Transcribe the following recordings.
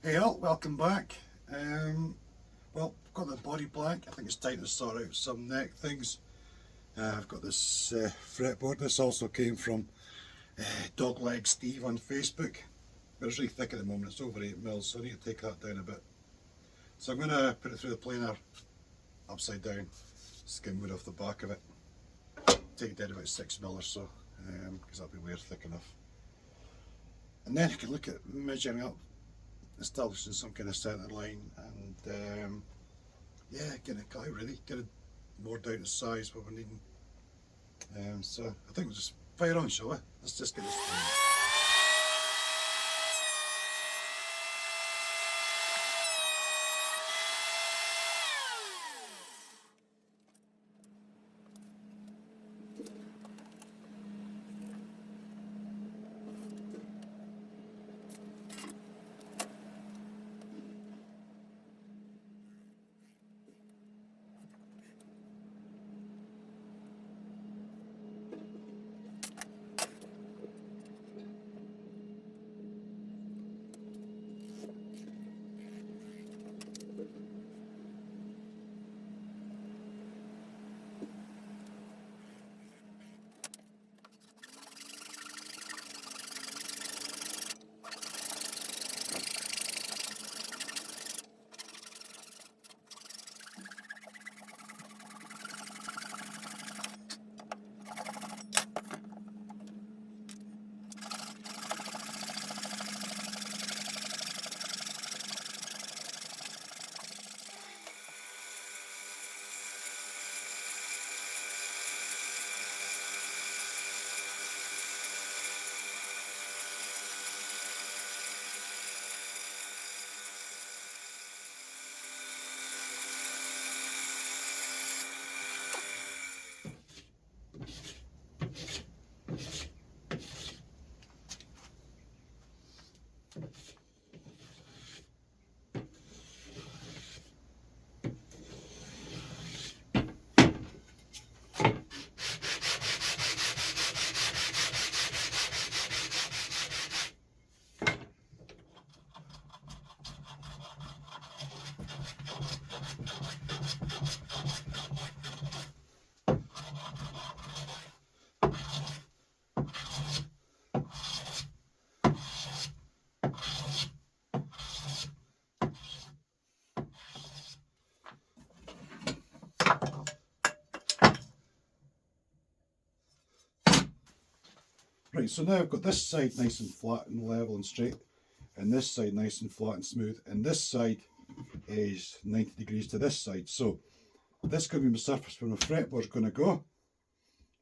Hey all, welcome back. Well, I've got the body blank. I think it's time to sort out some neck things. I've got this fretboard. This also came from Dogleg Steve on Facebook. But it's really thick at the moment. It's over 8 mils, so I need to take that down a bit. So I'm going to put it through the planer upside down, skim wood off the back of it. Take it down about 6 mil or so, because that'll be wear thick enough. And then I can look at measuring up, establishing some kind of centre line, and yeah, getting it cut out really, get it more down to size what we're needing. So I think we'll just fire on, shall we? Let's just get this done. Right, so now I've got this side nice and flat and level and straight, and this side nice and flat and smooth, and this side is 90 degrees to this side. So this is going to be my surface where my fretboard's going to go,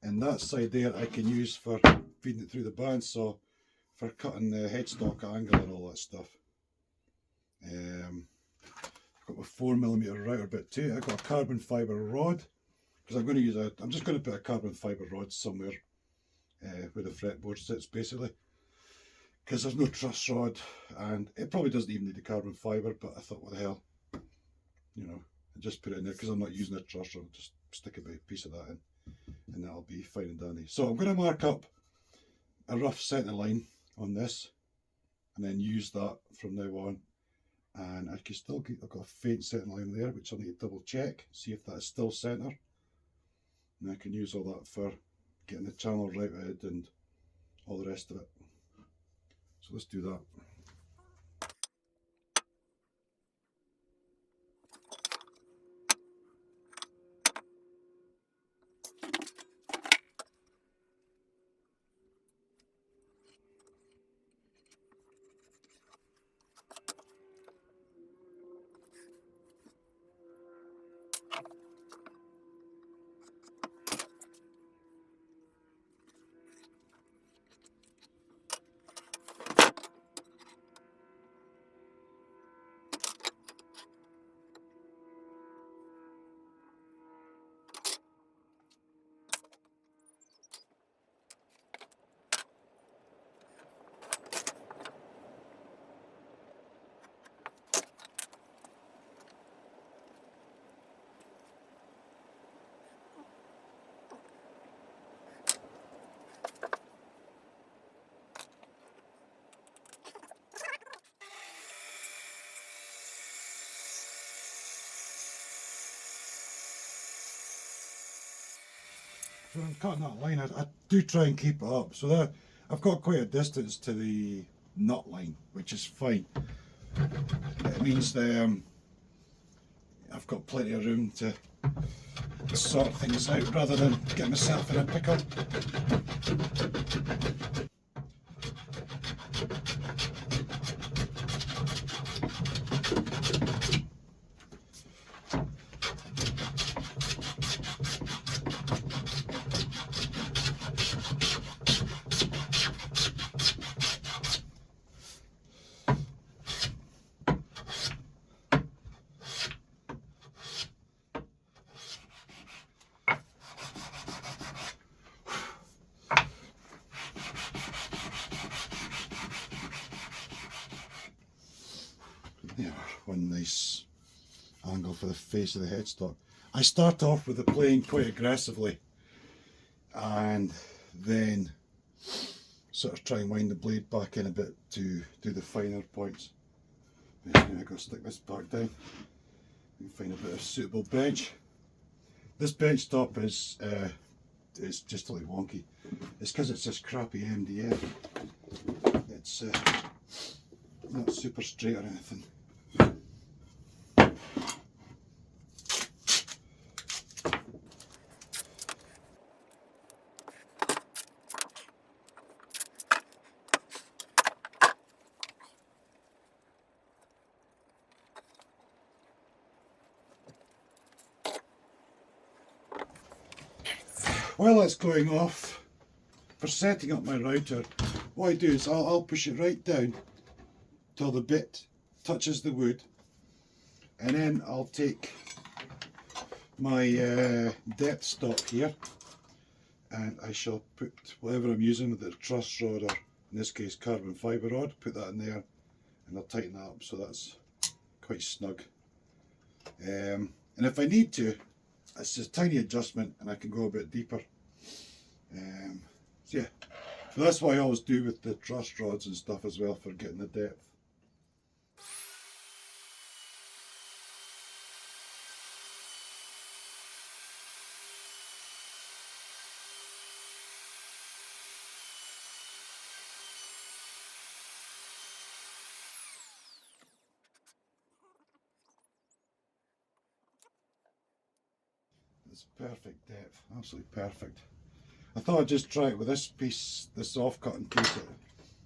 and that side there I can use for feeding it through the bandsaw for cutting the headstock angle and all that stuff. I've got my 4mm router bit too. I've got a carbon fibre rod, because I'm going to use I'm just going to put a carbon fibre rod somewhere where the fretboard sits basically, because there's no truss rod, and it probably doesn't even need the carbon fibre, but I thought, what the hell, you know, I just put it in there because I'm not using a truss rod. Just stick a piece of that in and that'll be fine and dandy. So I'm going to mark up a rough centre line on this and then use that from now on, and I can still get, I've got a faint centre line there which I'll need to double check, see if that is still centre, and I can use all that for getting the channel routed and all the rest of it. So let's do that. from cutting that line, I do try and keep it up. So that I've got quite a distance to the nut line, which is fine. It means that I've got plenty of room to sort things out rather than get myself in a pickle. There, one nice angle for the face of the headstock. I start off with the plane quite aggressively and then sort of try and wind the blade back in a bit to do the finer points. Now I've got to stick this back down and find a bit of suitable bench. This bench top is just totally wonky. It's because it's this crappy MDF. It's not super straight or anything. While it's going off, for setting up my router, what I do is I'll push it right down till the bit touches the wood, and then I'll take my depth stop here and I shall put whatever I'm using with the truss rod, or in this case carbon fibre rod, put that in there and I'll tighten that up so that's quite snug. And if I need to, it's a tiny adjustment and I can go a bit deeper. So yeah, but that's what I always do with the truss rods and stuff as well, for getting the depth. It's perfect depth, absolutely perfect. I thought I'd just try it with this piece, this offcut, in case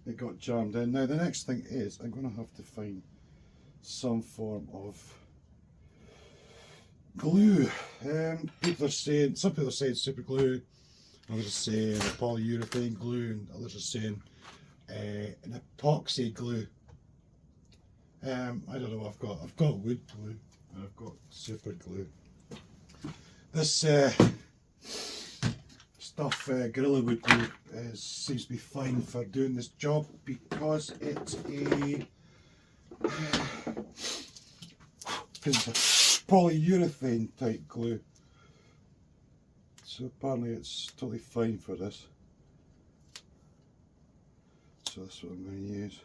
it got jammed in. Now the next thing is I'm going to have to find some form of glue. People are saying, some people are saying super glue, others are saying polyurethane glue, and others are saying an epoxy glue. I don't know what I've got. I've got wood glue and I've got super glue. This stuff, Gorilla Wood glue, seems to be fine for doing this job because it's a polyurethane type glue. So apparently it's totally fine for this. So that's what I'm going to use.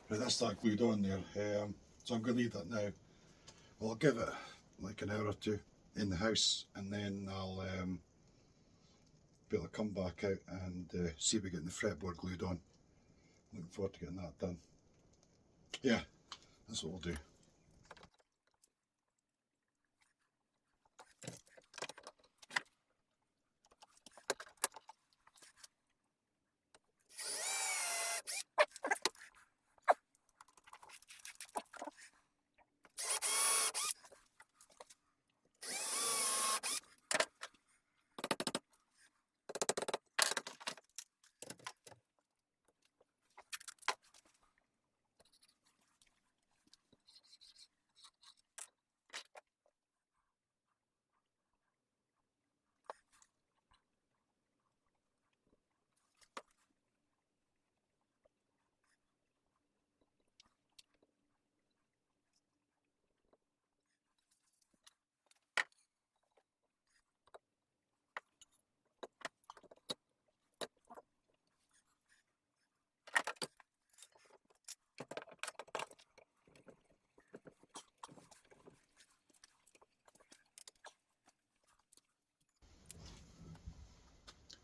Right, that's that glued on there. So I'm going to leave that now. Well, I'll give it like an hour or two in the house, and then I'll be able to come back out and see if we're getting the fretboard glued on. Looking forward to getting that done. Yeah, that's what we'll do.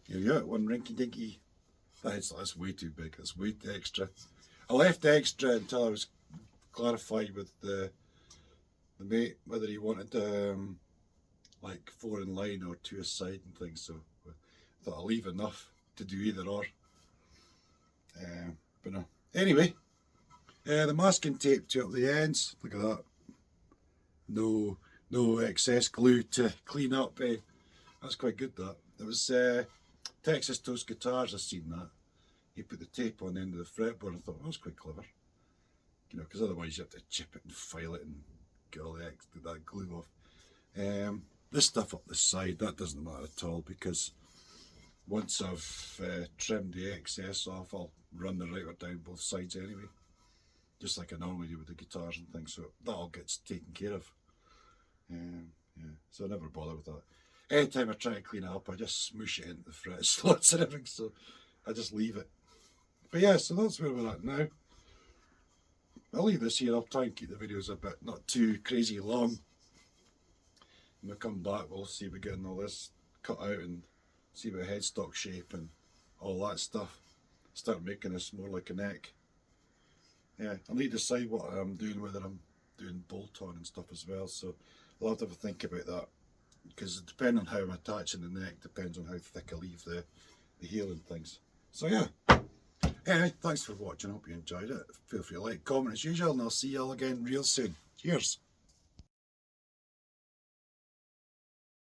Here you go, one rinky dinky. That's way too big, that's way too extra. I left extra until I was clarified with the mate whether he wanted like 4 in line or 2 aside and things, so I thought I'll leave enough to do either or. But no. Anyway, the masking tape to up the ends, look at that. No excess glue to clean up. That's quite good, that. It was Texas Toast Guitars, I seen that. He put the tape on the end of the fretboard. I thought, well, that was quite clever. You know, because otherwise you have to chip it and file it and get all that glue off. This stuff up the side, that doesn't matter at all, because once I've trimmed the excess off, I'll run the router down both sides anyway, just like I normally do with the guitars and things, so that all gets taken care of. Yeah, so I never bother with that. Anytime I try to clean it up, I just smoosh it into the fret slots and everything, so I just leave it. But yeah, so that's where we're at now. I'll leave this here. I'll try and keep the videos a bit not too crazy long. When we come back, we'll see if we're getting all this cut out and see about headstock shape and all that stuff. Start making this more like a neck. Yeah, I need to decide what I'm doing, whether I'm doing bolt on and stuff as well, so I'll have to have a think about that, because depending on how I'm attaching the neck depends on how thick I leave the heel and things. So yeah, anyway, thanks for watching. I hope you enjoyed it. Feel free to like, comment as usual, and I'll see you all again real soon. Cheers.